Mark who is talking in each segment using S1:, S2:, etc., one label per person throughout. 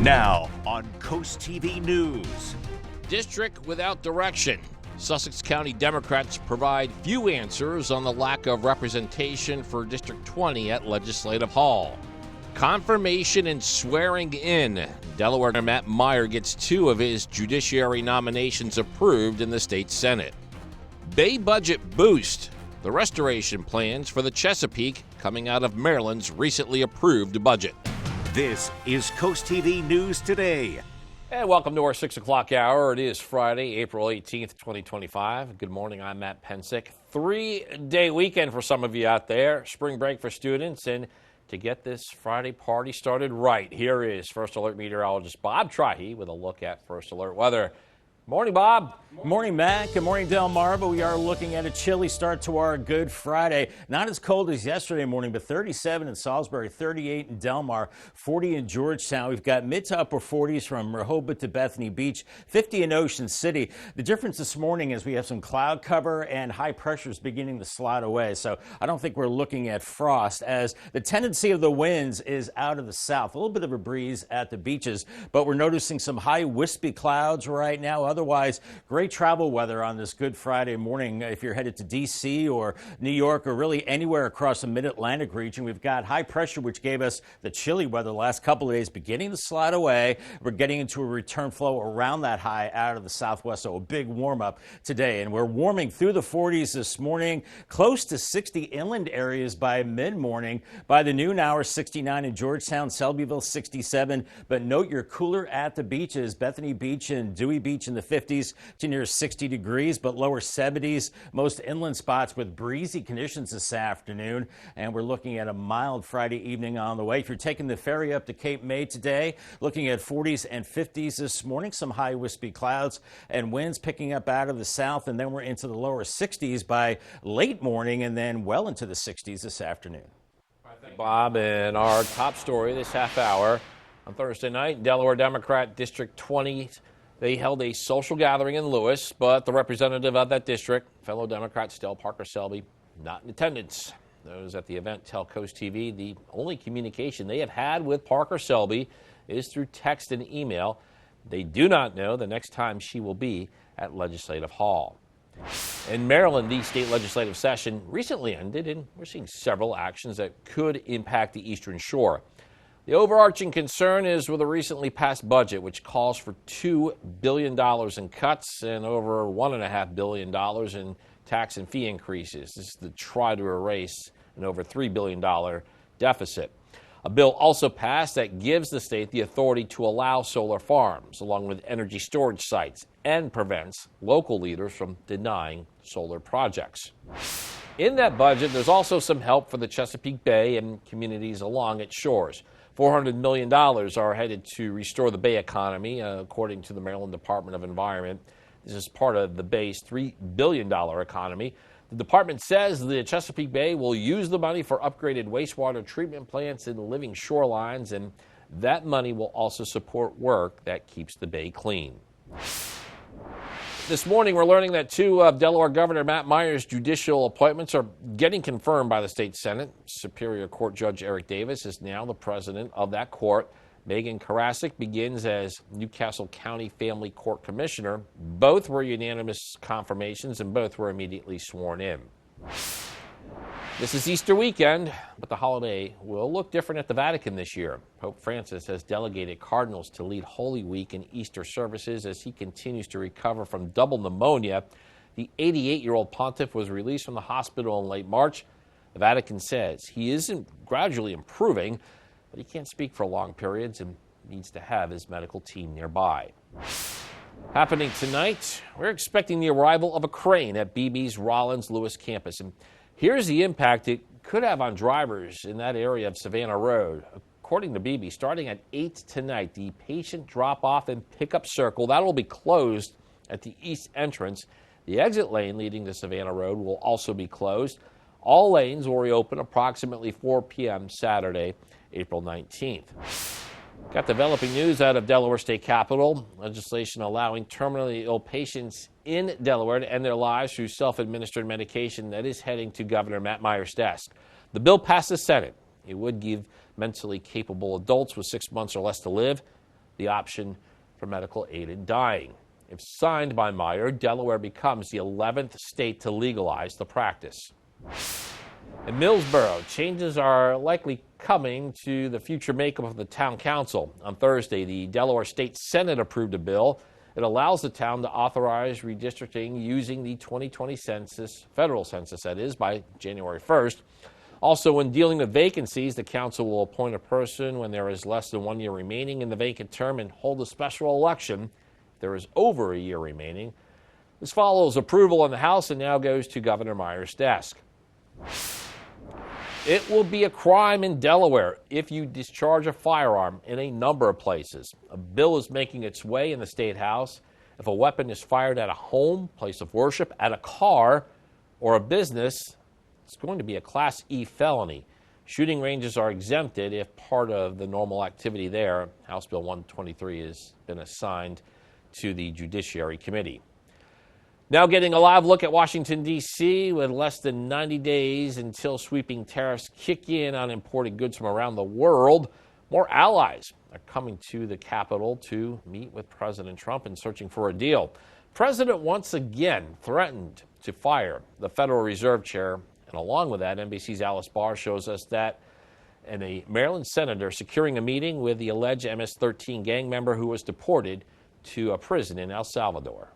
S1: Now on Coast TV News.
S2: District without direction. Sussex County Democrats provide few answers on the lack of representation for District 20 at Legislative Hall. Confirmation and swearing in. Delaware Matt Meyer gets 2 of his judiciary nominations approved in the state Senate. Bay budget boost. The restoration plans for the Chesapeake coming out of Maryland's recently approved budget.
S1: This is Coast TV News Today.
S2: And welcome to our 6 o'clock hour. It is Friday, April 18th, 2025. Good morning, I'm Matt Pensick. 3-day weekend for some of you out there. Spring break for students. And to get this Friday party started right, here is First Alert meteorologist Bob Trahey with a look at First Alert weather. Morning, Bob.
S3: Good morning, Matt. Good morning, Delmarva. We are looking at a chilly start to our Good Friday. Not as cold as yesterday morning, but 37 in Salisbury, 38 in Delmar, 40 in Georgetown. We've got mid to upper 40s from Rehoboth to Bethany Beach, 50 in Ocean City. The difference this morning is we have some cloud cover and high pressures beginning to slide away. So I don't think we're looking at frost, as the tendency of the winds is out of the south. A little bit of a breeze at the beaches, but we're noticing some high wispy clouds right now. Otherwise, great travel weather on this Good Friday morning. If you're headed to D.C. or New York or really anywhere across the mid-Atlantic region, we've got high pressure, which gave us the chilly weather the last couple of days, beginning to slide away. We're getting into a return flow around that high out of the southwest, so a big warm-up today. And we're warming through the 40s this morning, close to 60 inland areas by mid-morning. By the noon hour, 69 in Georgetown, Selbyville, 67. But note you're cooler at the beaches, Bethany Beach and Dewey Beach in the 50s to near 60 degrees, but lower 70s. Most inland spots with breezy conditions this afternoon. And we're looking at a mild Friday evening on the way. If you're taking the ferry up to Cape May today, looking at 40s and 50s this morning, some high wispy clouds and winds picking up out of the south. And then we're into the lower 60s by late morning and then well into the 60s this afternoon.
S2: Bob, and our top story this half hour on Thursday night, Delaware Democrat District 20. They held a social gathering in Lewis, but the representative of that district, fellow Democrat Stell Parker Selby, not in attendance. Those at the event tell Coast TV the only communication they have had with Parker Selby is through text and email. They do not know the next time she will be at Legislative Hall. In Maryland, the state legislative session recently ended, and we're seeing several actions that could impact the Eastern Shore. The overarching concern is with a recently passed budget, which calls for $2 billion in cuts and over $1.5 billion in tax and fee increases. This is to try to erase an over $3 billion deficit. A bill also passed that gives the state the authority to allow solar farms, along with energy storage sites, and prevents local leaders from denying solar projects. In that budget, there's also some help for the Chesapeake Bay and communities along its shores. $400 million are headed to restore the Bay economy, according to the Maryland Department of Environment. This is part of the Bay's $3 billion economy. The department says the Chesapeake Bay will use the money for upgraded wastewater treatment plants and living shorelines, and that money will also support work that keeps the Bay clean. This morning, we're learning that 2 of Delaware Governor Matt Meyer's judicial appointments are getting confirmed by the state Senate. Superior Court Judge Eric Davis is now the president of that court. Megan Karasik begins as Newcastle County Family Court Commissioner. Both were unanimous confirmations, and both were immediately sworn in. This is Easter weekend, but the holiday will look different at the Vatican this year. Pope Francis has delegated cardinals to lead Holy Week and Easter services as he continues to recover from double pneumonia. The 88-year-old pontiff was released from the hospital in late March. The Vatican says he is gradually improving, but he can't speak for long periods and needs to have his medical team nearby. Happening tonight, we're expecting the arrival of a crane at BB's Rollins Lewis campus. And here's the impact it could have on drivers in that area of Savannah Road. According to BB, starting at 8 tonight, the patient drop-off and pickup circle, that will be closed at the east entrance. The exit lane leading to Savannah Road will also be closed. All lanes will reopen approximately 4 p.m. Saturday, April 19th. Got developing news out of Delaware State Capitol. Legislation allowing terminally ill patients in Delaware to end their lives through self-administered medication that is heading to Governor Matt Meyer's desk. The bill passed the Senate. It would give mentally capable adults with 6 months or less to live the option for medical aid in dying. If signed by Meyer, Delaware becomes the 11th state to legalize the practice. In Millsboro, changes are likely coming to the future makeup of the town council. On Thursday, the Delaware State Senate approved a bill. It allows the town to authorize redistricting using the 2020 census, federal census that is, by January 1st. Also, when dealing with vacancies, the council will appoint a person when there is less than 1 year remaining in the vacant term and hold a special election if there is over a year remaining. This follows approval in the House and now goes to Governor Meyer's desk. It will be a crime in Delaware if you discharge a firearm in a number of places. A bill is making its way in the State House. If a weapon is fired at a home, place of worship, at a car, or a business, it's going to be a Class E felony. Shooting ranges are exempted if part of the normal activity there. House Bill 123 has been assigned to the Judiciary Committee. Now getting a live look at Washington, D.C. with less than 90 days until sweeping tariffs kick in on imported goods from around the world. More allies are coming to the Capitol to meet with President Trump and searching for a deal. President once again threatened to fire the Federal Reserve Chair. And along with that, NBC's Alice Barr shows us that and a Maryland senator securing a meeting with the alleged MS-13 gang member who was deported to a prison in El Salvador.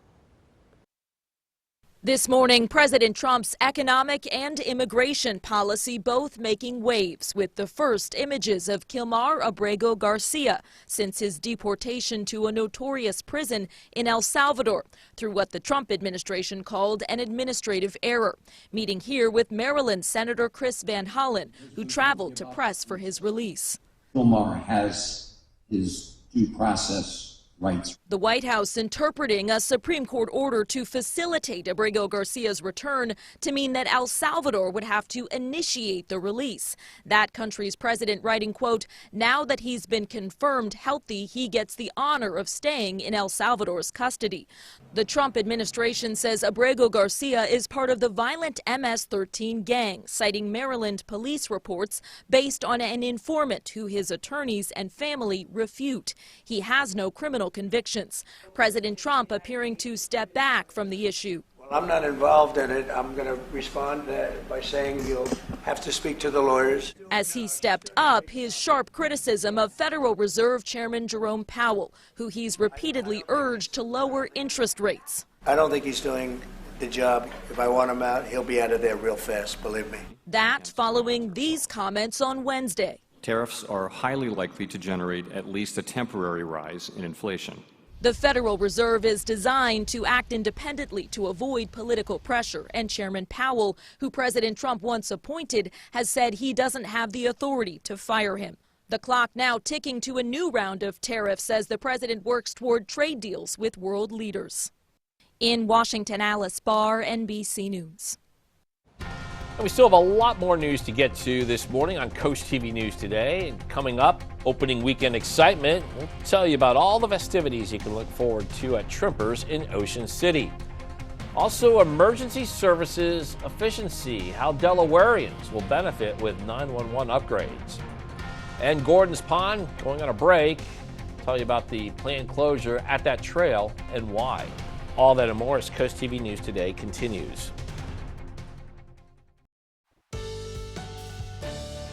S4: This morning, President Trump's economic and immigration policy both making waves, with the first images of Kilmar Abrego Garcia since his deportation to a notorious prison in El Salvador through what the Trump administration called an administrative error. Meeting here with Maryland Senator Chris Van Hollen, who traveled to press for his release.
S5: Kilmar has his due process rights.
S4: The White House interpreting a Supreme Court order to facilitate Abrego Garcia's return to mean that El Salvador would have to initiate the release. That country's president writing, quote, "Now that he's been confirmed healthy, he gets the honor of staying in El Salvador's custody." The Trump administration says Abrego Garcia is part of the violent MS-13 gang, citing Maryland police reports based on an informant who his attorneys and family refute. He has no criminal convictions. President Trump appearing to step back from the issue.
S6: Well, I'm not involved in it. I'm going to respond by saying you'll have to speak to the lawyers.
S4: As he stepped up his sharp criticism of Federal Reserve Chairman Jerome Powell, who he's repeatedly urged to lower interest rates.
S6: I don't think he's doing the job. If I want him out, he'll be out of there real fast, believe me.
S4: That following these comments on Wednesday.
S7: Tariffs are highly likely to generate at least a temporary rise in inflation.
S4: The Federal Reserve is designed to act independently to avoid political pressure, and Chairman Powell, who President Trump once appointed, has said he doesn't have the authority to fire him. The clock now ticking to a new round of tariffs as the president works toward trade deals with world leaders. In Washington, Alice Barr, NBC News.
S2: And we still have a lot more news to get to this morning on Coast TV News Today. And coming up, opening weekend excitement. We'll tell you about all the festivities you can look forward to at Trimpers in Ocean City. Also, emergency services efficiency, how Delawareans will benefit with 911 upgrades. And Gordon's Pond going on a break. Tell you about the planned closure at that trail and why. All that and more as Coast TV News Today continues.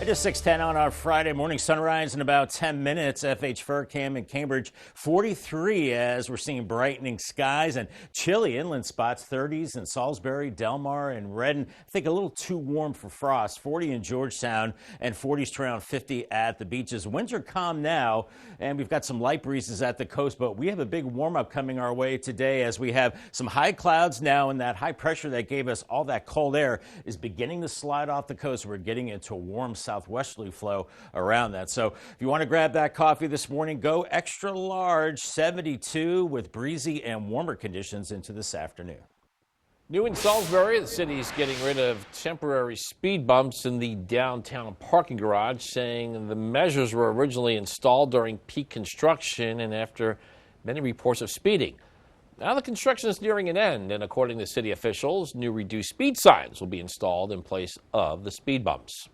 S3: It is 6:10 on our Friday morning. Sunrise in about 10 minutes. FH Furcam in Cambridge, 43 as we're seeing brightening skies and chilly inland spots. 30s in Salisbury, Delmar, and Redden. I think a little too warm for frost. 40 in Georgetown and 40s to around 50 at the beaches. Winds are calm now, and we've got some light breezes at the coast, but we have a big warm-up coming our way today as we have some high clouds now, and that high pressure that gave us all that cold air is beginning to slide off the coast. We're getting into a warm southwesterly flow around that. So if you want to grab that coffee this morning, go extra large, 72 with breezy and warmer conditions into this afternoon.
S2: New in Salisbury, the city is getting rid of temporary speed bumps in the downtown parking garage, saying the measures were originally installed during peak construction and after many reports of speeding. Now the construction is nearing an end, and according to city officials, new reduced speed signs will be installed in place of the speed bumps.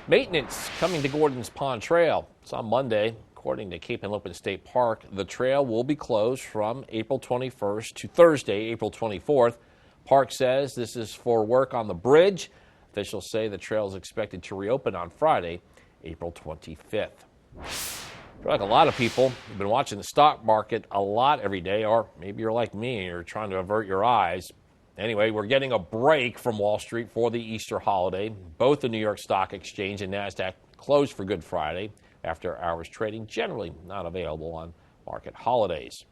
S2: Maintenance coming to Gordon's Pond Trail. It's on Monday. According to Cape Henlopen State Park, the trail will be closed from April 21st to Thursday, April 24th. Park says this is for work on the bridge. Officials say the trail is expected to reopen on Friday, April 25th. Like a lot of people, you've been watching the stock market a lot every day, or maybe you're like me and you're trying to avert your eyes. Anyway, we're getting a break from Wall Street for the Easter holiday. Both the New York Stock Exchange and NASDAQ closed for Good Friday. After hours trading, generally not available on market holidays.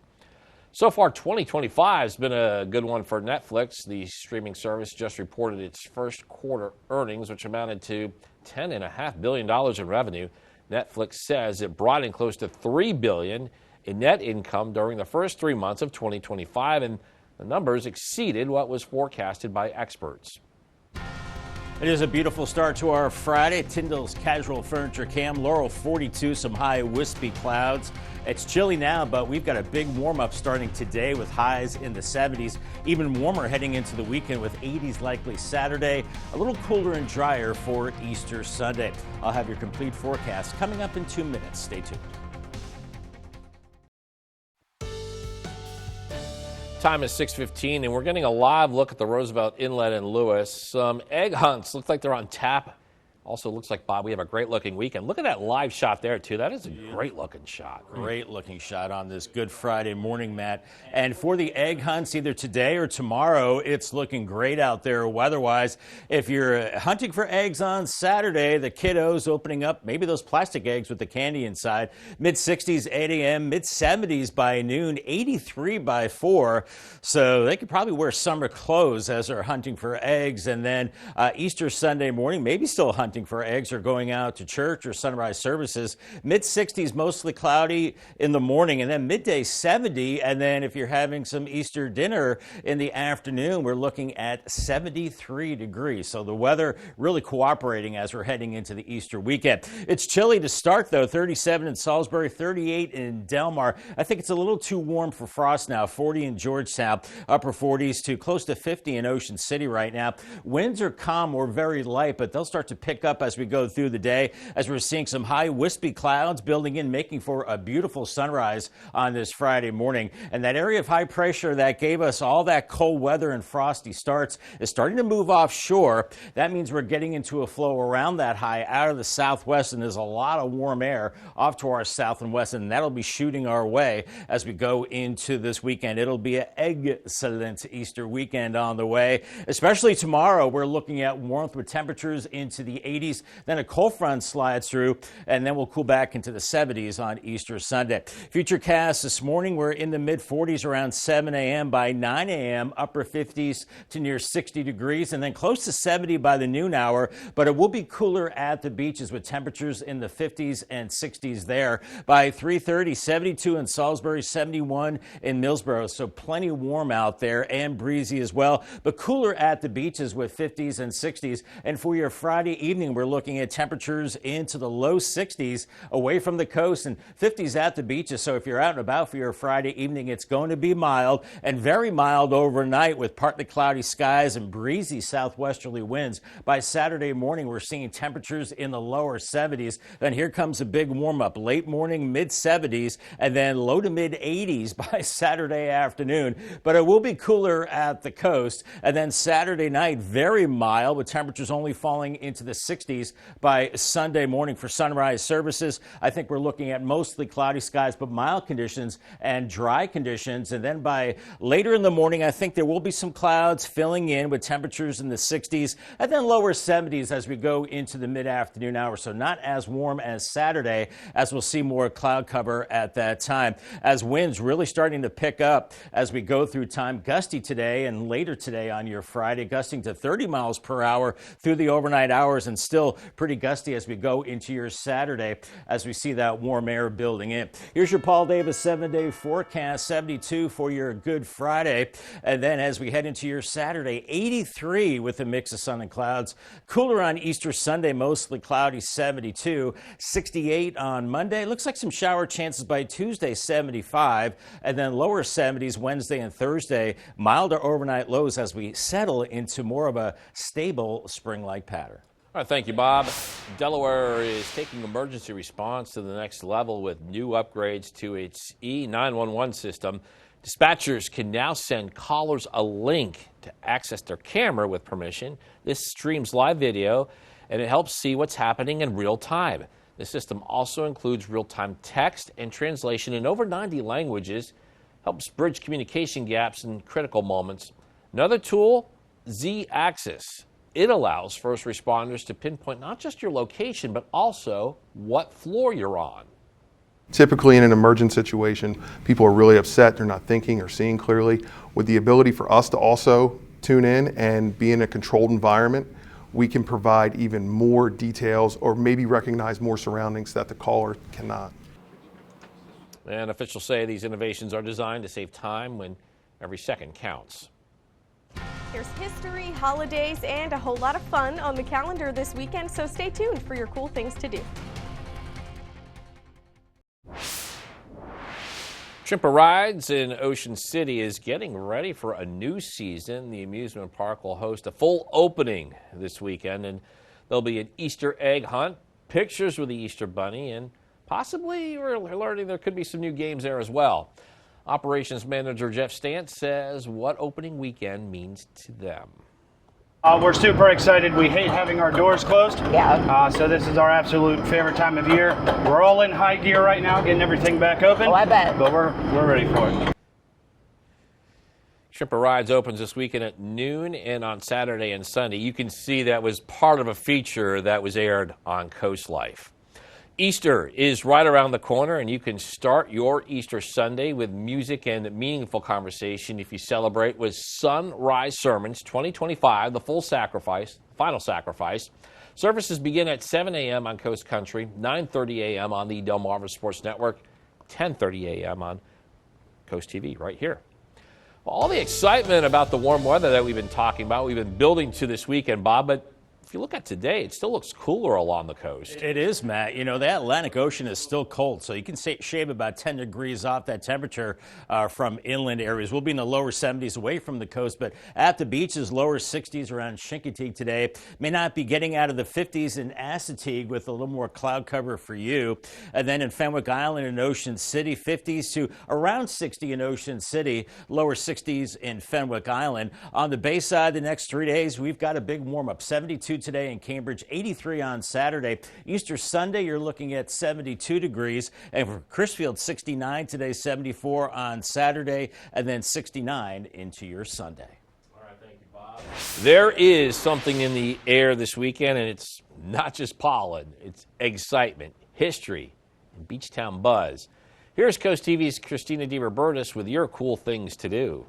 S2: So far, 2025 has been a good one for Netflix. The streaming service just reported its first quarter earnings, which amounted to $10.5 billion in revenue. Netflix says it brought in close to $3 billion in net income during the first 3 months of 2025, and the numbers exceeded what was forecasted by experts.
S3: It is a beautiful start to our Friday. Tyndall's Casual Furniture Cam, Laurel 42, some high wispy clouds. It's chilly now, but we've got a big warm-up starting today with highs in the 70s. Even warmer heading into the weekend with 80s likely Saturday. A little cooler and drier for Easter Sunday. I'll have your complete forecast coming up in 2 minutes. Stay tuned.
S2: Time is 6:15, and we're getting a live look at the Roosevelt Inlet in Lewis. Some egg hunts look like they're on tap. Also looks like, Bob, we have a great-looking weekend. Look at that live shot there, too. That is a great-looking shot.
S3: Great-looking shot on this Good Friday morning, Matt. And for the egg hunts, either today or tomorrow, it's looking great out there weather-wise. If you're hunting for eggs on Saturday, the kiddos opening up maybe those plastic eggs with the candy inside. Mid-60s, 8 a.m., mid-70s by noon, 83 by 4. So they could probably wear summer clothes as they're hunting for eggs. And then Easter Sunday morning, maybe still hunting for eggs or going out to church or sunrise services. Mid-60s, mostly cloudy in the morning, and then midday 70. And then if you're having some Easter dinner in the afternoon, we're looking at 73 degrees. So the weather really cooperating as we're heading into the Easter weekend. It's chilly to start, though. 37 in Salisbury, 38 in Delmar. I think it's a little too warm for frost now. 40 in Georgetown, upper 40s to close to 50 in Ocean City right now. Winds are calm or very light, but they'll start to pick up as we go through the day, as we're seeing some high wispy clouds building in, making for a beautiful sunrise on this Friday morning. And that area of high pressure that gave us all that cold weather and frosty starts is starting to move offshore. That means we're getting into a flow around that high out of the southwest, and there's a lot of warm air off to our south and west, and that'll be shooting our way as we go into this weekend. It'll be an excellent Easter weekend on the way, especially tomorrow. We're looking at warmth with temperatures into the 80s. Then a cold front slides through, and then we'll cool back into the 70s on Easter Sunday. Futurecast this morning, we're in the mid-40s around 7 a.m. By 9 a.m., upper 50s to near 60 degrees, and then close to 70 by the noon hour. But it will be cooler at the beaches with temperatures in the 50s and 60s there. By 3:30, 72 in Salisbury, 71 in Millsboro. So plenty warm out there and breezy as well, but cooler at the beaches with 50s and 60s. And for your Friday evening, we're looking at temperatures into the low 60s away from the coast and 50s at the beaches. So if you're out and about for your Friday evening, it's going to be mild and very mild overnight with partly cloudy skies and breezy southwesterly winds. By Saturday morning, we're seeing temperatures in the lower 70s. Then here comes a big warm up, late morning, mid 70s, and then low to mid 80s by Saturday afternoon. But it will be cooler at the coast. And then Saturday night, very mild with temperatures only falling into the 60s by Sunday morning for sunrise services. I think we're looking at mostly cloudy skies, but mild conditions and dry conditions. And then by later in the morning, I think there will be some clouds filling in with temperatures in the 60s and then lower 70s as we go into the mid-afternoon hour. So not as warm as Saturday, as we'll see more cloud cover at that time. As winds really starting to pick up as we go through time. Gusty today and later today on your Friday, gusting to 30 miles per hour through the overnight hours, and still pretty gusty as we go into your Saturday as we see that warm air building in. Here's your Paul Davis 7-day forecast, 72 for your Good Friday. And then as we head into your Saturday, 83 with a mix of sun and clouds. Cooler on Easter Sunday, mostly cloudy, 72. 68 on Monday. Looks like some shower chances by Tuesday, 75. And then lower 70s Wednesday and Thursday. Milder overnight lows as we settle into more of a stable spring-like pattern.
S2: All right, thank you, Bob. Delaware is taking emergency response to the next level with new upgrades to its E911 system. Dispatchers can now send callers a link to access their camera with permission. This streams live video, and it helps see what's happening in real time. The system also includes real-time text and translation in over 90 languages, helps bridge communication gaps in critical moments. Another tool, Z-Axis. It allows first responders to pinpoint not just your location, but also what floor you're on.
S8: Typically in an emergent situation, people are really upset, they're not thinking or seeing clearly. With the ability for us to also tune in and be in a controlled environment, we can provide even more details or maybe recognize more surroundings that the caller cannot.
S2: And officials say these innovations are designed to save time when every second counts.
S9: There's history, holidays, and a whole lot of fun on the calendar this weekend, so stay tuned for your cool things to do.
S2: Trimper Rides in Ocean City is getting ready for a new season. The amusement park will host a full opening this weekend, and there'll be an Easter egg hunt, pictures with the Easter Bunny, and possibly we're learning there could be some new games there as well. Operations Manager Jeff Stantz says what opening weekend means to them.
S10: We're super excited. We hate having our doors closed.
S11: Yeah.
S10: So this is our absolute favorite time of year. We're all in high gear right now, getting everything back open.
S11: Oh, I bet.
S10: But we're ready for it.
S2: Trimper Rides opens this weekend at noon and on Saturday and Sunday. You can see that was part of a feature that was aired on Coast Life. Easter is right around the corner, and you can start your Easter Sunday with music and meaningful conversation if you celebrate with Sunrise Sermons 2025, the final sacrifice. Services begin at 7 a.m. on Coast Country, 9:30 a.m. on the Delmarva Sports Network, 10:30 a.m. on Coast TV right here. Well, all the excitement about the warm weather that we've been talking about, we've been building to this weekend, Bob, but if you look at today, it still looks cooler along the coast.
S3: It is, Matt. You know, the Atlantic Ocean is still cold, so you can shave about 10 degrees off that temperature from inland areas. We'll be in the lower 70s away from the coast, but at the beaches, lower 60s around Chincoteague today. May not be getting out of the 50s in Assateague with a little more cloud cover for you. And then in Fenwick Island and Ocean City, 50s to around 60 in Ocean City, lower 60s in Fenwick Island. On the bay side, the next 3 days, we've got a big warm-up, 72 today in Cambridge, 83 on Saturday. Easter Sunday, you're looking at 72 degrees. And for Crisfield, 69 today, 74 on Saturday, and then 69 into your Sunday.
S2: All right, thank you, Bob. There is something in the air this weekend, and it's not just pollen. It's excitement, history, and beach town buzz. Here's Coast TV's Christina DeRobertis with your cool things to do.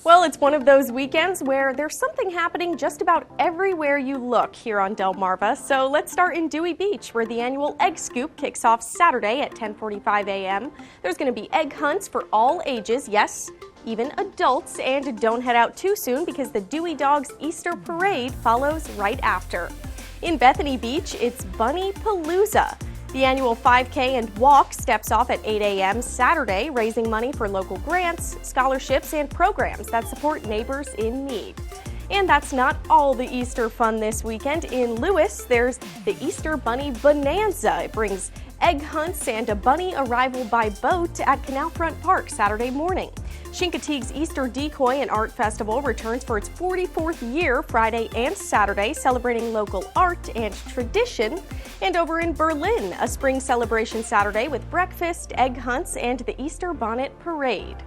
S9: Well, it's one of those weekends where there's something happening just about everywhere you look here on Delmarva. So let's start in Dewey Beach, where the annual Egg Scoop kicks off Saturday at 10:45 a.m. There's going to be egg hunts for all ages, yes, even adults, and don't head out too soon because the Dewey Dogs Easter Parade follows right after. In Bethany Beach, it's Bunny Palooza. The annual 5K and walk steps off at 8 a.m. Saturday, raising money for local grants, scholarships, and programs that support neighbors in need. And that's not all the Easter fun this weekend. In Lewis, there's the Easter Bunny Bonanza. It brings egg hunts and a bunny arrival by boat at Canal Front Park Saturday morning. Chincoteague's Easter Decoy and Art Festival returns for its 44th year Friday and Saturday, celebrating local art and tradition. And over in Berlin, a spring celebration Saturday with breakfast, egg hunts, and the Easter Bonnet Parade.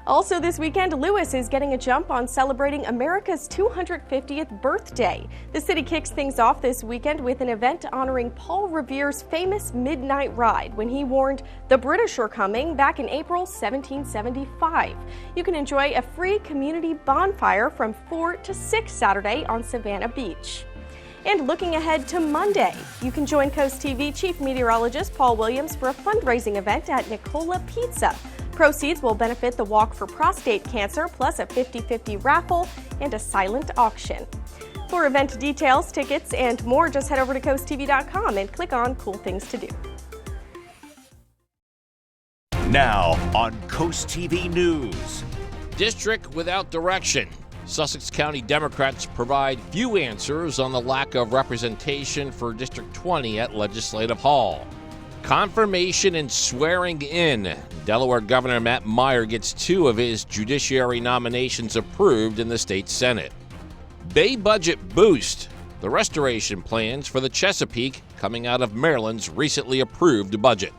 S9: Also this weekend, Lewis is getting a jump on celebrating America's 250th birthday. The city kicks things off this weekend with an event honoring Paul Revere's famous midnight ride when he warned the British are coming back in April 1775. You can enjoy a free community bonfire from 4 to 6 Saturday on Savannah Beach. And looking ahead to Monday, you can join Coast TV Chief Meteorologist Paul Williams for a fundraising event at Nicola Pizza. Proceeds will benefit the Walk for Prostate Cancer, plus a 50-50 raffle and a silent auction. For event details, tickets, and more, just head over to CoastTV.com and click on Cool Things to Do.
S1: Now on Coast TV News.
S2: District without direction. Sussex County Democrats provide few answers on the lack of representation for District 20 at Legislative Hall. Confirmation and swearing in. Delaware Governor Matt Meyer gets 2 of his judiciary nominations approved in the state Senate. Bay budget boost. The restoration plans for the Chesapeake coming out of Maryland's recently approved budget.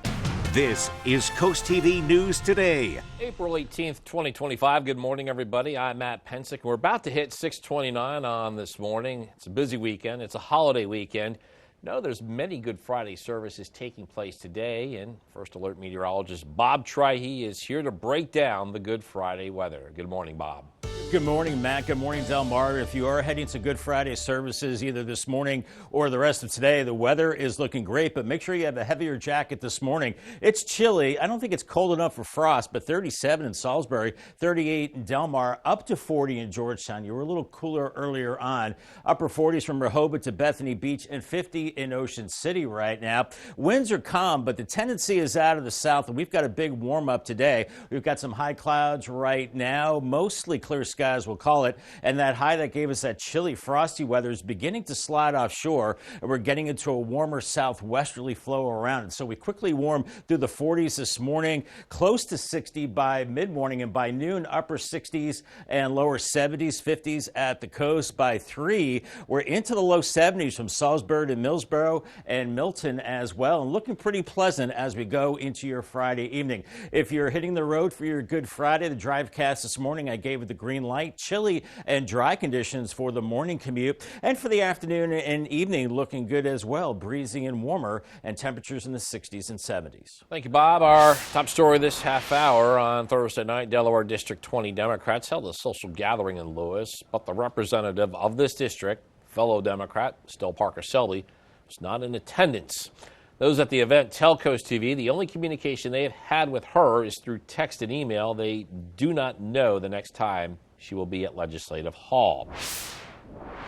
S1: This is Coast TV News Today.
S2: April 18th, 2025. Good morning, everybody. I'm Matt Pensick. We're about to hit 6:29 on this morning. It's a busy weekend. It's a holiday weekend. No, there's many Good Friday services taking place today, and First Alert meteorologist Bob Trihey is here to break down the Good Friday weather. Good morning, Bob.
S3: Good morning, Matt. Good morning, Delmarva. If you are heading to Good Friday services either this morning or the rest of today, the weather is looking great, but make sure you have a heavier jacket this morning. It's chilly. I don't think it's cold enough for frost, but 37 in Salisbury, 38 in Delmar, up to 40 in Georgetown. You were a little cooler earlier on. Upper 40s from Rehoboth to Bethany Beach and 50 in Ocean City right now. Winds are calm, but the tendency is out of the south, and we've got a big warm up today. We've got some high clouds right now, mostly clear skies, we'll call it, and that high that gave us that chilly, frosty weather is beginning to slide offshore, and we're getting into a warmer southwesterly flow around it. So we quickly warm through the 40s this morning, close to 60 by mid-morning, and by noon, upper 60s and lower 70s, 50s at the coast. By 3, we're into the low 70s from Salisbury to Millsboro and Milton as well, and looking pretty pleasant as we go into your Friday evening. If you're hitting the road for your Good Friday, the drivecast this morning, I gave it the green light. Chilly and dry conditions for the morning commute, and for the afternoon and evening looking good as well, breezy and warmer, and temperatures in the 60s and 70s.
S2: Thank you, Bob. Our top story this half hour: on Thursday night, Delaware District 20 Democrats held a social gathering in Lewis, but the representative of this district, fellow Democrat Still Parker Selby, was not in attendance. Those at the event tell Coast TV the only communication they have had with her is through text and email. They do not know the next time she will be at Legislative Hall.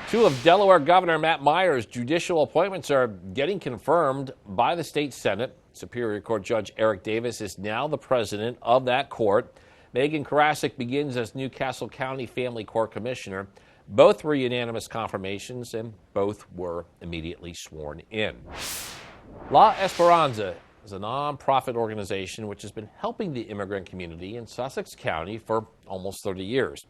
S2: 2 of Delaware Governor Matt Meyer's judicial appointments are getting confirmed by the state Senate. Superior Court Judge Eric Davis is now the president of that court. Megan Karasik begins as Newcastle County Family Court Commissioner. Both were unanimous confirmations, and both were immediately sworn in. La Esperanza is a nonprofit organization which has been helping the immigrant community in Sussex County for almost 30 years.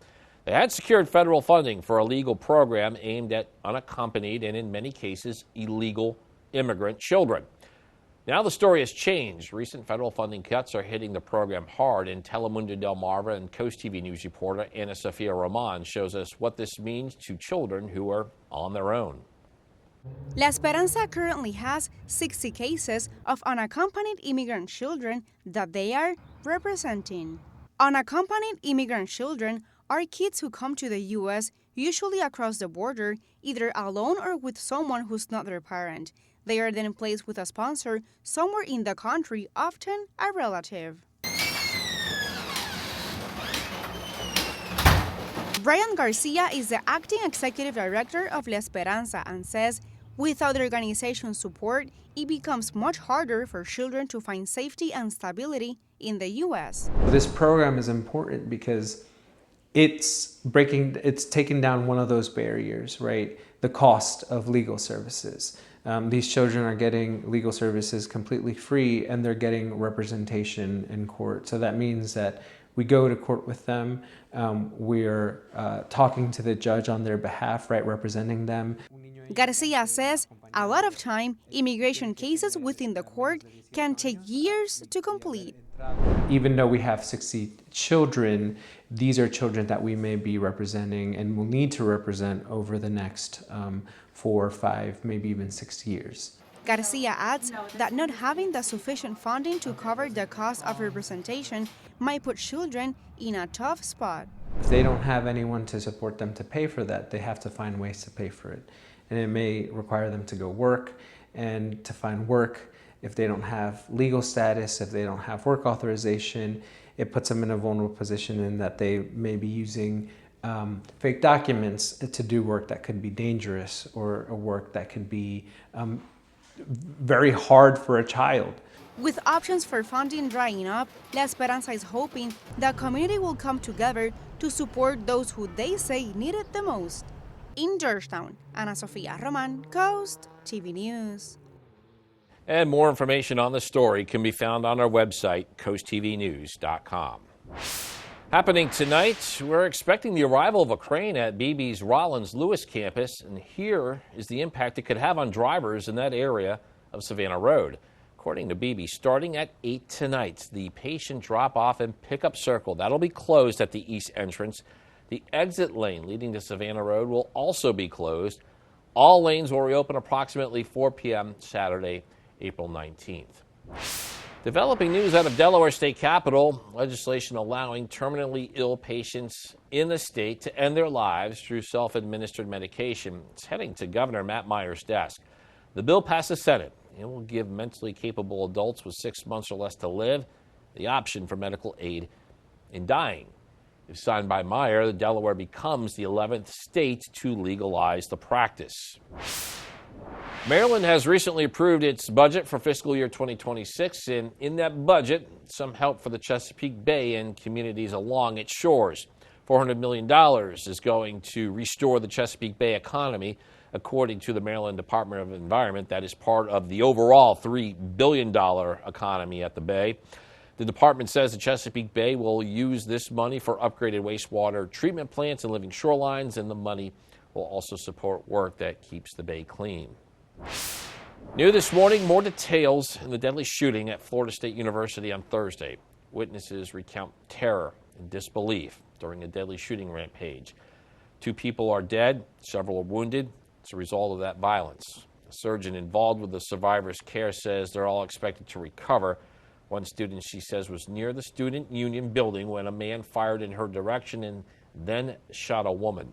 S2: They had secured federal funding for a legal program aimed at unaccompanied and, in many cases, illegal immigrant children. Now the story has changed. Recent federal funding cuts are hitting the program hard, and Telemundo Delmarva and Coast TV News reporter Ana Sofia Roman shows us what this means to children who are on their own.
S11: La Esperanza currently has 60 cases of unaccompanied immigrant children that they are representing. Unaccompanied immigrant children are kids who come to the U.S., usually across the border, either alone or with someone who's not their parent. They are then placed with a sponsor somewhere in the country, often a relative. Brian Garcia is the acting executive director of La Esperanza and says without the organization's support, it becomes much harder for children to find safety and stability in the U.S.
S12: This program is important because it's taking down one of those barriers, right? The cost of legal services. These children are getting legal services completely free, and they're getting representation in court. So that means that we go to court with them. We're talking to the judge on their behalf, right, representing them.
S11: Garcia says a lot of time, immigration cases within the court can take years to complete.
S12: Even though we have 60 children, these are children that we may be representing and will need to represent over the next 4, 5, maybe even 6 years.
S11: Garcia adds that not having the sufficient funding to cover the cost of representation might put children in a tough spot.
S12: If they don't have anyone to support them to pay for that, they have to find ways to pay for it. And it may require them to go work, and to find work, if they don't have legal status, if they don't have work authorization, it puts them in a vulnerable position in that they may be using fake documents to do work that could be dangerous, or a work that could be very hard for a child.
S11: With options for funding drying up, La Esperanza is hoping the community will come together to support those who they say need it the most. In Georgetown, Ana Sofia Roman, Coast TV News.
S2: And more information on the story can be found on our website, coasttvnews.com. Happening tonight, we're expecting the arrival of a crane at BB's Rollins Lewis campus, and here is the impact it could have on drivers in that area of Savannah Road. According to BB, starting at 8 tonight, the patient drop-off and pickup circle, that'll be closed at the east entrance. The exit lane leading to Savannah Road will also be closed. All lanes will reopen approximately 4 p.m. Saturday, April 19th. Developing news out of Delaware State Capitol, legislation allowing terminally ill patients in the state to end their lives through self-administered medication. It's heading to Governor Matt Meyer's desk. The bill passed the Senate. It will give mentally capable adults with 6 months or less to live the option for medical aid in dying. If signed by Meyer, Delaware becomes the 11th state to legalize the practice. Maryland has recently approved its budget for fiscal year 2026, and in that budget, some help for the Chesapeake Bay and communities along its shores. $400 million is going to restore the Chesapeake Bay economy, according to the Maryland Department of Environment. That is part of the overall $3 billion economy at the Bay. The department says the Chesapeake Bay will use this money for upgraded wastewater treatment plants and living shorelines, and the money will also support work that keeps the Bay clean. New this morning, more details in the deadly shooting at Florida State University on Thursday. Witnesses recount terror and disbelief during a deadly shooting rampage. 2 people are dead, several are wounded. As a result of that violence. A surgeon involved with the survivors' care says they're all expected to recover. One student, she says, was near the student union building when a man fired in her direction and then shot a woman.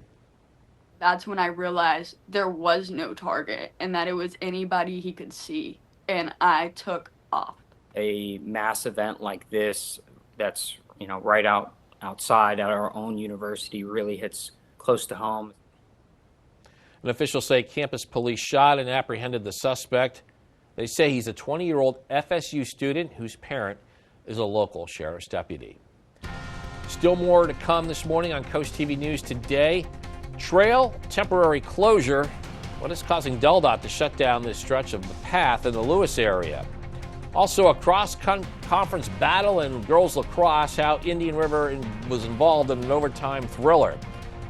S13: That's when I realized there was no target and that it was anybody he could see, and I took off.
S14: A mass event like this that's, right outside at our own university really hits close to home.
S2: And officials say campus police shot and apprehended the suspect. They say he's a 20-year-old FSU student whose parent is a local sheriff's deputy. Still more to come this morning on Coast TV News today. Trail temporary closure. What is causing DelDOT to shut down this stretch of the path in the Lewis area? Also, a cross-conference battle in girls lacrosse, how Indian River was involved in an overtime thriller.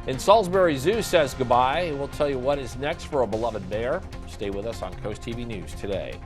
S2: And Salisbury Zoo says goodbye. We'll tell you what is next for a beloved bear. Stay with us on Coast TV News today.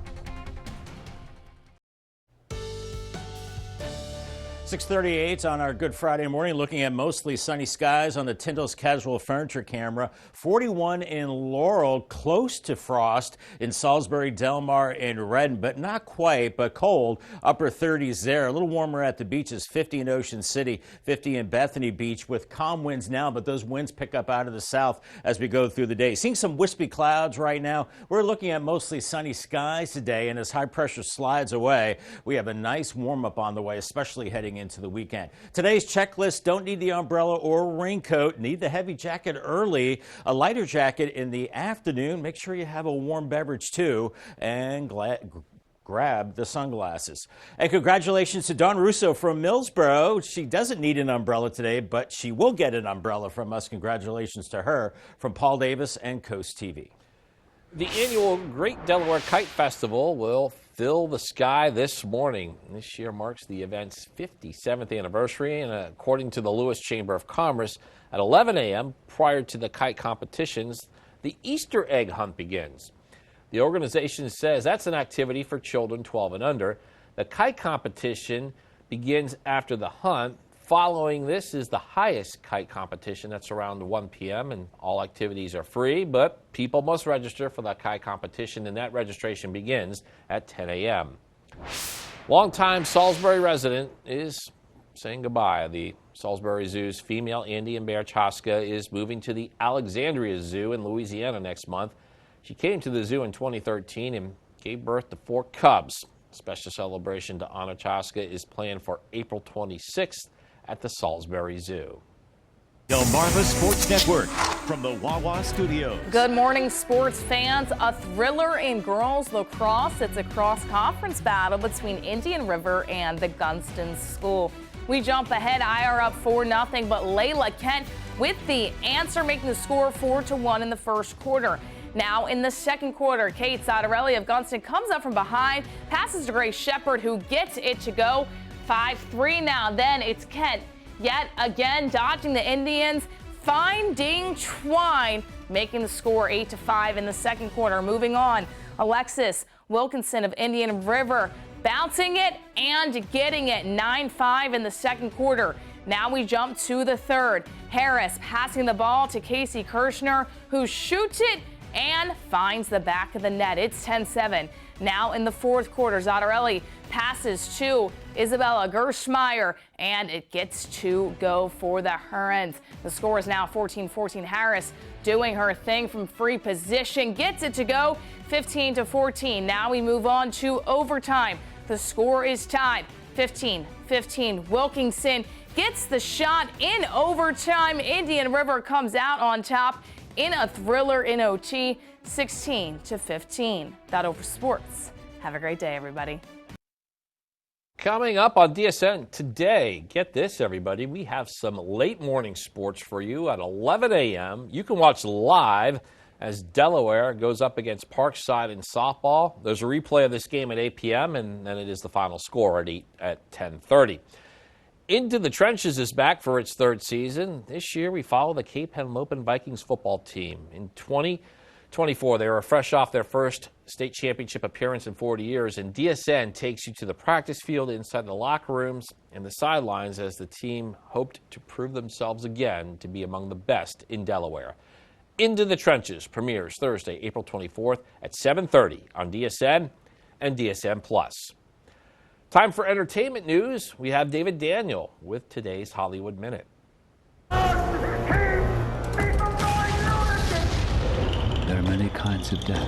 S3: 6:38 on our Good Friday morning, looking at mostly sunny skies on the Tyndall's Casual Furniture camera. 41 in Laurel, close to frost in Salisbury, Delmar, and Redden, but not quite, but cold. Upper 30s there. A little warmer at the beaches, 50 in Ocean City, 50 in Bethany Beach with calm winds now, but those winds pick up out of the south as we go through the day. Seeing some wispy clouds right now. We're looking at mostly sunny skies today, and as high pressure slides away, we have a nice warm up on the way, especially heading into the weekend. Today's checklist: don't need the umbrella or raincoat, need the heavy jacket early, a lighter jacket in the afternoon. Make sure you have a warm beverage too, and grab the sunglasses. And congratulations to Dawn Russo from Millsboro. She doesn't need an umbrella today, but she will get an umbrella from us. Congratulations to her from Paul Davis and Coast TV.
S2: The annual Great Delaware Kite Festival will fill the sky this morning. This year marks the event's 57th anniversary, and according to the Lewis Chamber of Commerce, at 11 a.m. prior to the kite competitions, the Easter egg hunt begins. The organization says that's an activity for children 12 and under. The kite competition begins after the hunt. Following this is the highest kite competition. That's around 1 p.m. and all activities are free, but people must register for the kite competition, and that registration begins at 10 a.m. Longtime Salisbury resident is saying goodbye. The Salisbury Zoo's female Andean bear Chaska is moving to the Alexandria Zoo in Louisiana next month. She came to the zoo in 2013 and gave birth to 4 cubs. A special celebration to honor Chaska is planned for April 26th at the Salisbury Zoo.
S1: Delmarva Sports Network from the Wawa Studios.
S15: Good morning, sports fans. A thriller in girls lacrosse. It's a cross-conference battle between Indian River and the Gunston School. We jump ahead. IR up 4-0, but Layla Kent with the answer, making the score 4-1 in the first quarter. Now in the second quarter, Kate Zottarelli of Gunston comes up from behind, passes to Grace Shepard, who gets it to go 5-3 now. Then it's Kent yet again dodging the Indians, finding Twine, making the score 8-5 in the second quarter. Moving on, Alexis Wilkinson of Indian River bouncing it and getting it 9-5 in the second quarter. Now we jump to the third. Harris passing the ball to Casey Kirshner, who shoots it and finds the back of the net. It's 10-7. Now in the fourth quarter, Zottarelli passes to Isabella Gershmeyer, and it gets to go for the Hurons. The score is now 14-14. Harris doing her thing from free position, gets it to go 15-14. Now we move on to overtime. The score is tied 15-15. Wilkinson gets the shot in overtime. Indian River comes out on top in a thriller in OT, 16-15. That over sports. Have a great day, everybody.
S2: Coming up on DSN today, get this, everybody, we have some late morning sports for you at 11 a.m. You can watch live as Delaware goes up against Parkside in softball. There's a replay of this game at 8 p.m., and then it is the final score at 10:30. Into the Trenches is back for its third season. This year, we follow the Cape Henlopen Vikings football team. In 2024, they were fresh off their first state championship appearance in 40 years, and DSN takes you to the practice field, inside the locker rooms, and the sidelines as the team hoped to prove themselves again to be among the best in Delaware. Into the Trenches premieres Thursday, April 24th at 7:30 on DSN and DSN+. Time for entertainment news. We have David Daniel with today's Hollywood Minute.
S16: There are many kinds of death.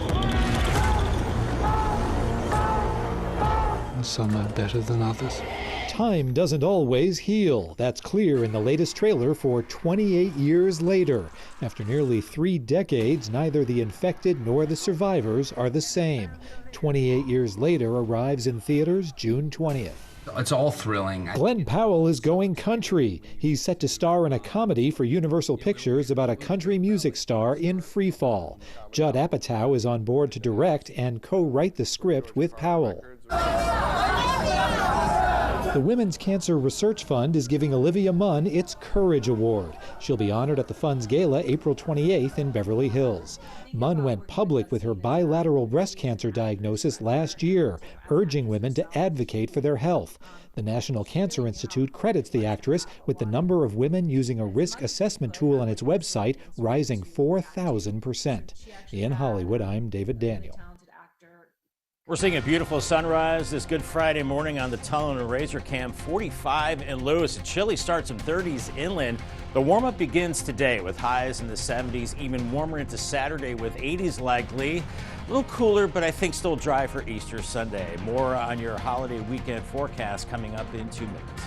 S16: Some are better than others.
S17: Time doesn't always heal. That's clear in the latest trailer for 28 Years Later. After nearly 3 decades, neither the infected nor the survivors are the same. 28 Years Later arrives in theaters June 20th.
S18: It's all thrilling.
S17: Glenn Powell is going country. He's set to star in a comedy for Universal Pictures about a country music star in freefall. Judd Apatow is on board to direct and co-write the script with Powell. The Women's Cancer Research Fund is giving Olivia Munn its Courage Award. She'll be honored at the Fund's gala April 28th in Beverly Hills. Munn went public with her bilateral breast cancer diagnosis last year, urging women to advocate for their health. The National Cancer Institute credits the actress with the number of women using a risk assessment tool on its website rising 4,000%. In Hollywood, I'm David Daniel.
S3: We're seeing a beautiful sunrise this Good Friday morning on the Tunnel and Razor Cam. 45 in Lewis. A chilly start, some 30s inland. The warm-up begins today with highs in the 70s, even warmer into Saturday with 80s likely. A little cooler, but I think still dry for Easter Sunday. More on your holiday weekend forecast coming up in 2 minutes.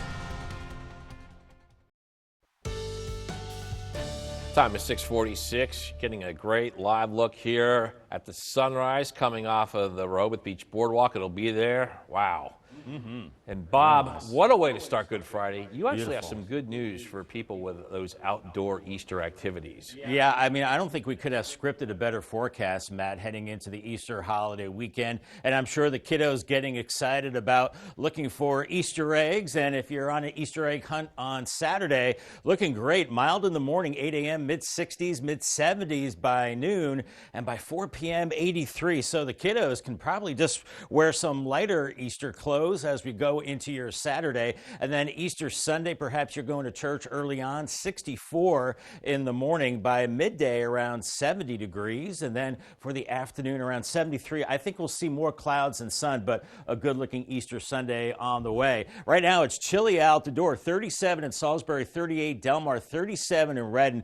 S2: Time is 6:46, getting a great live look here at the sunrise coming off of the Rehoboth Beach Boardwalk. It'll be there. Wow. Mm-hmm. And Bob, what a way to start Good Friday. You actually have some good news for people with those outdoor Easter activities.
S3: Yeah, I mean, I don't think we could have scripted a better forecast, Matt, heading into the Easter holiday weekend. And I'm sure the kiddos getting excited about looking for Easter eggs. And if you're on an Easter egg hunt on Saturday, looking great. Mild in the morning, 8 a.m., mid-60s, mid-70s by noon. And by 4 p.m., 83. So the kiddos can probably just wear some lighter Easter clothes as we go into your Saturday. And then Easter Sunday, perhaps you're going to church early on, 64 in the morning. By midday, around 70 degrees. And then for the afternoon, around 73. I think we'll see more clouds than sun, but a good-looking Easter Sunday on the way. Right now, it's chilly out the door. 37 in Salisbury, 38 Delmar, 37 in Redden.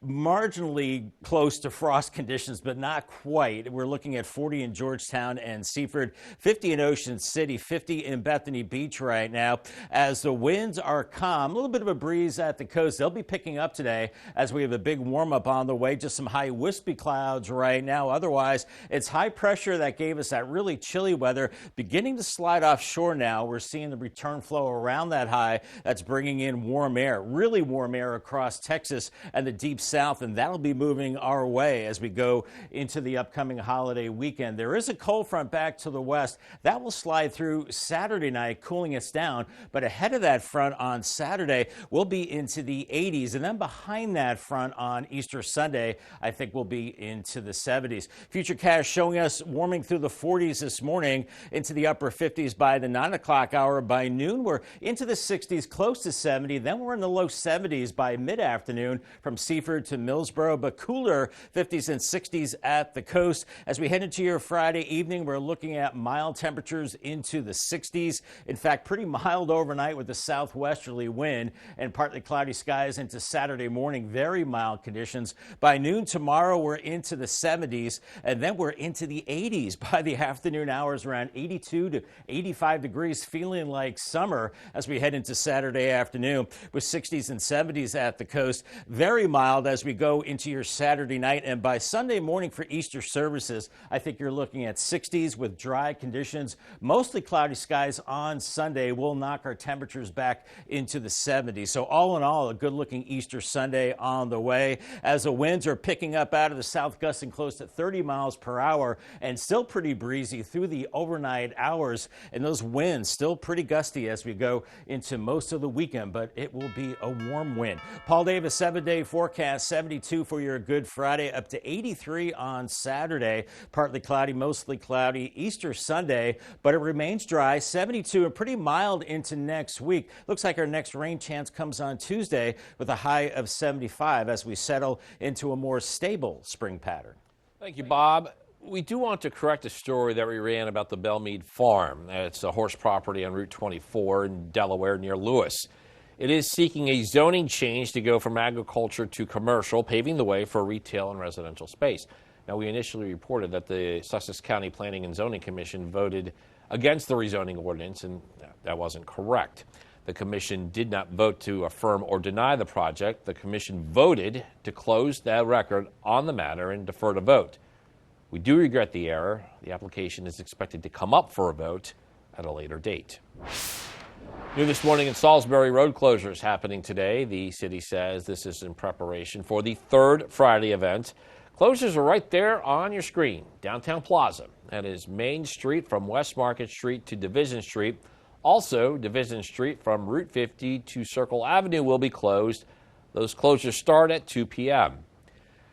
S3: marginally close to frost conditions, but not quite. We're looking at 40 in Georgetown and Seaford, 50 in Ocean City, 50 in Bethany Beach right now. As the winds are calm, a little bit of a breeze at the coast. They'll be picking up today as we have a big warm up on the way. Just some high wispy clouds right now. Otherwise, it's high pressure that gave us that really chilly weather beginning to slide offshore now. We're seeing the return flow around that high. That's bringing in warm air, really warm air across Texas and the deep south, and that'll be moving our way as we go into the upcoming holiday weekend. There is a cold front back to the west that will slide through Saturday night, cooling us down, but ahead of that front on Saturday we'll be into the 80s, and then behind that front on Easter Sunday I think we'll be into the 70s. Futurecast showing us warming through the 40s this morning, into the upper 50s by the 9 o'clock hour. By noon we're into the 60s, close to 70, then we're in the low 70s by mid-afternoon from Seaford to Millsboro, but cooler 50s and 60s at the coast. As we head into your Friday evening, we're looking at mild temperatures into the 60s. In fact, pretty mild overnight with the southwesterly wind, and partly cloudy skies into Saturday morning. Very mild conditions. By noon tomorrow, we're into the 70s, and then we're into the 80s by the afternoon hours, around 82 to 85 degrees, feeling like summer as we head into Saturday afternoon with 60s and 70s at the coast. Very mild as we go into your Saturday night, and by Sunday morning for Easter services, I think you're looking at 60s with dry conditions. Mostly cloudy skies on Sunday will knock our temperatures back into the 70s. So all in all, a good looking Easter Sunday on the way, as the winds are picking up out of the south, gusting close to 30 miles per hour, and still pretty breezy through the overnight hours, and those winds still pretty gusty as we go into most of the weekend, but it will be a warm wind. Paul Davis 7-day forecast, 72 for your Good Friday, up to 83 on Saturday. Partly cloudy, mostly cloudy Easter Sunday, but it remains dry, 72 and pretty mild into next week. Looks like our next rain chance comes on Tuesday with a high of 75 as we settle into a more stable spring pattern.
S2: Thank you, Bob. We do want to correct a story that we ran about the Belmead Farm. It's a horse property on Route 24 in Delaware near Lewis. It is seeking a zoning change to go from agriculture to commercial, paving the way for retail and residential space. Now, we initially reported that the Sussex County Planning and Zoning Commission voted against the rezoning ordinance, and that wasn't correct. The commission did not vote to affirm or deny the project. The commission voted to close that record on the matter and defer to vote. We do regret the error. The application is expected to come up for a vote at a later date. New this morning in Salisbury, road closures happening today. The city says this is in preparation for the third Friday event. Closures are right there on your screen. Downtown Plaza, that is Main Street from West Market Street to Division Street. Also, Division Street from Route 50 to Circle Avenue will be closed. Those closures start at 2 p.m.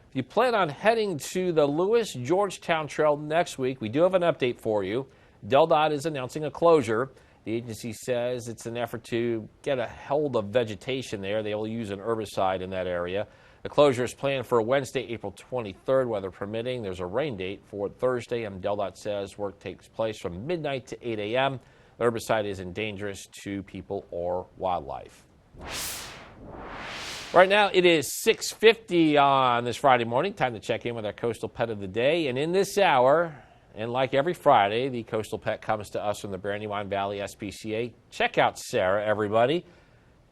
S2: If you plan on heading to the Lewis-Georgetown Trail next week, we do have an update for you. DelDOT is announcing a closure. The agency says it's an effort to get a hold of vegetation there. They will use an herbicide in that area. The closure is planned for Wednesday, April 23rd, weather permitting. There's a rain date for Thursday, and DelDOT says work takes place from midnight to 8 a.m. The herbicide isn't dangerous to people or wildlife. Right now, it is 6:50 on this Friday morning. Time to check in with our coastal pet of the day. And in this hour, and like every Friday, the coastal pet comes to us from the Brandywine Valley SPCA. Check out Sarah, everybody.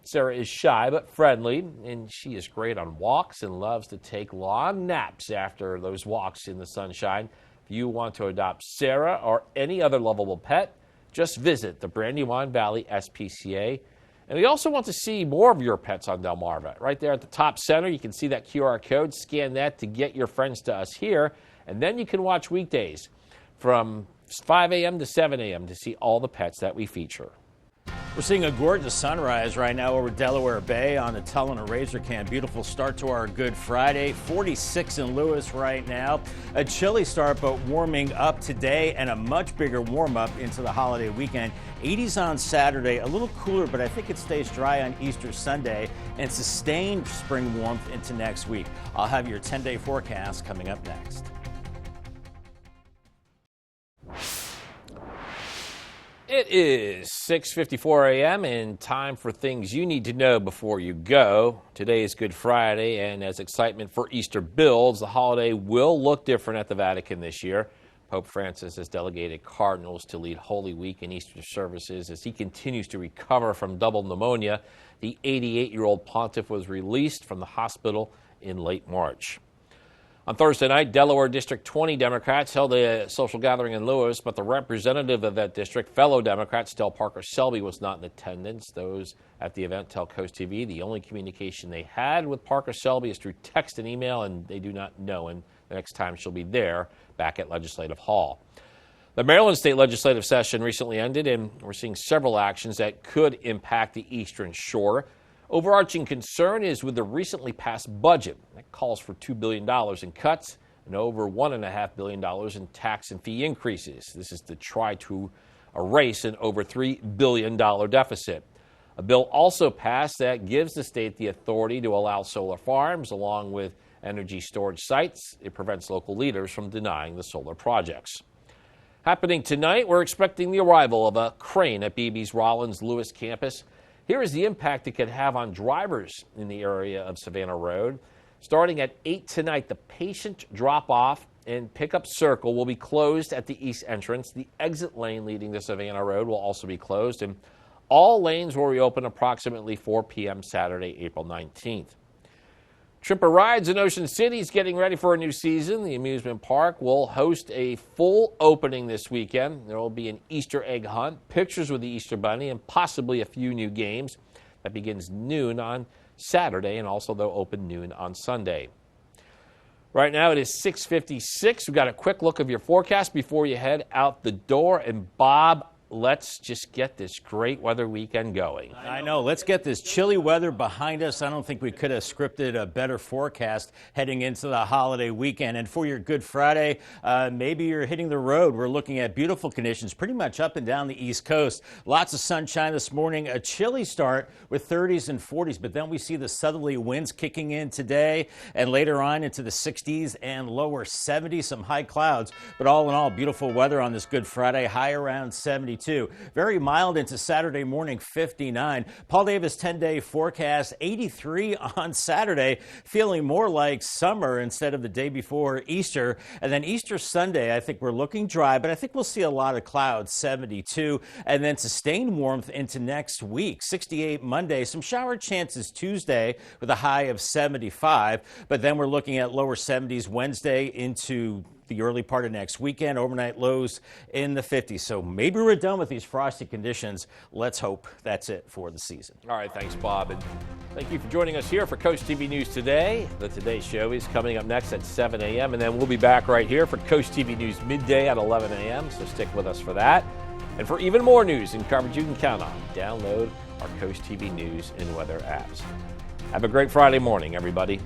S2: Sarah is shy but friendly, and she is great on walks and loves to take long naps after those walks in the sunshine. If you want to adopt Sarah or any other lovable pet, just visit the Brandywine Valley SPCA. And we also want to see more of your pets on Delmarva. Right there at the top center, you can see that QR code. Scan that to get your friends to us here. And then you can watch weekdays from 5 a.m. to 7 a.m. to see all the pets that we feature.
S3: We're seeing a gorgeous sunrise right now over Delaware Bay on the Tullen and Razor Can. Beautiful start to our Good Friday. 46 in Lewis right now. A chilly start, but warming up today, and a much bigger warm up into the holiday weekend. 80s on Saturday, a little cooler, but I think it stays dry on Easter Sunday, and sustained spring warmth into next week. I'll have your 10-day forecast coming up next.
S2: It It is 6:54 a.m. and time for things you need to know before you go. Today is Good Friday, and as excitement for Easter builds, the holiday will look different at the Vatican this year. Pope Francis has delegated cardinals to lead Holy Week and Easter services as he continues to recover from double pneumonia. The 88-year-old pontiff was released from the hospital in late March. On Thursday night, Delaware District 20 Democrats held a social gathering in Lewis, but the representative of that district, fellow Democrat Stell Parker-Selby, was not in attendance. Those at the event tell CoastTV the only communication they had with Parker-Selby is through text and email, and they do not know when the next time she'll be there back at Legislative Hall. The Maryland State Legislative session recently ended, and we're seeing several actions that could impact the Eastern Shore. Overarching concern is with the recently passed budget. That calls for $2 billion in cuts and over $1.5 billion in tax and fee increases. This is to try to erase an over $3 billion deficit. A bill also passed that gives the state the authority to allow solar farms along with energy storage sites. It prevents local leaders from denying the solar projects. Happening tonight, we're expecting the arrival of a crane at BB's Rollins Lewis campus. Here is the impact it could have on drivers in the area of Savannah Road. Starting at 8 tonight, the patient drop-off and pickup circle will be closed at the east entrance. The exit lane leading to Savannah Road will also be closed, and all lanes will reopen approximately 4 p.m. Saturday, April 19th. Tripper Rides in Ocean City is getting ready for a new season. The amusement park will host a full opening this weekend. There will be an Easter egg hunt, pictures with the Easter Bunny, and possibly a few new games. That begins noon on Saturday, and also they'll open noon on Sunday. Right now it is 6:56. We've got a quick look of your forecast before you head out the door. And Bob, let's just get this great weather weekend going.
S3: I know. Let's get this chilly weather behind us. I don't think we could have scripted a better forecast heading into the holiday weekend. And for your Good Friday, maybe you're hitting the road. We're looking at beautiful conditions pretty much up and down the East Coast. Lots of sunshine this morning. A chilly start with 30s and 40s, but then we see the southerly winds kicking in today and later on into the 60s and lower 70s, some high clouds. But all in all, beautiful weather on this Good Friday, high around 72. Very mild into Saturday morning, 59. Paul Davis 10-day forecast, 83 on Saturday, feeling more like summer instead of the day before Easter. And then Easter Sunday, I think we're looking dry, but I think we'll see a lot of clouds, 72. And then sustained warmth into next week, 68 Monday. Some shower chances Tuesday with a high of 75. But then we're looking at lower 70s Wednesday into the early part of next weekend, overnight lows in the 50s. So maybe we're done with these frosty conditions. Let's hope that's it for the season.
S2: All right, thanks, Bob. And thank you for joining us here for CoastTV News Today. The Today Show is coming up next at 7 a.m. And then we'll be back right here for CoastTV News Midday at 11 a.m. So stick with us for that. And for even more news and coverage you can count on, download our CoastTV News and weather apps. Have a great Friday morning, everybody.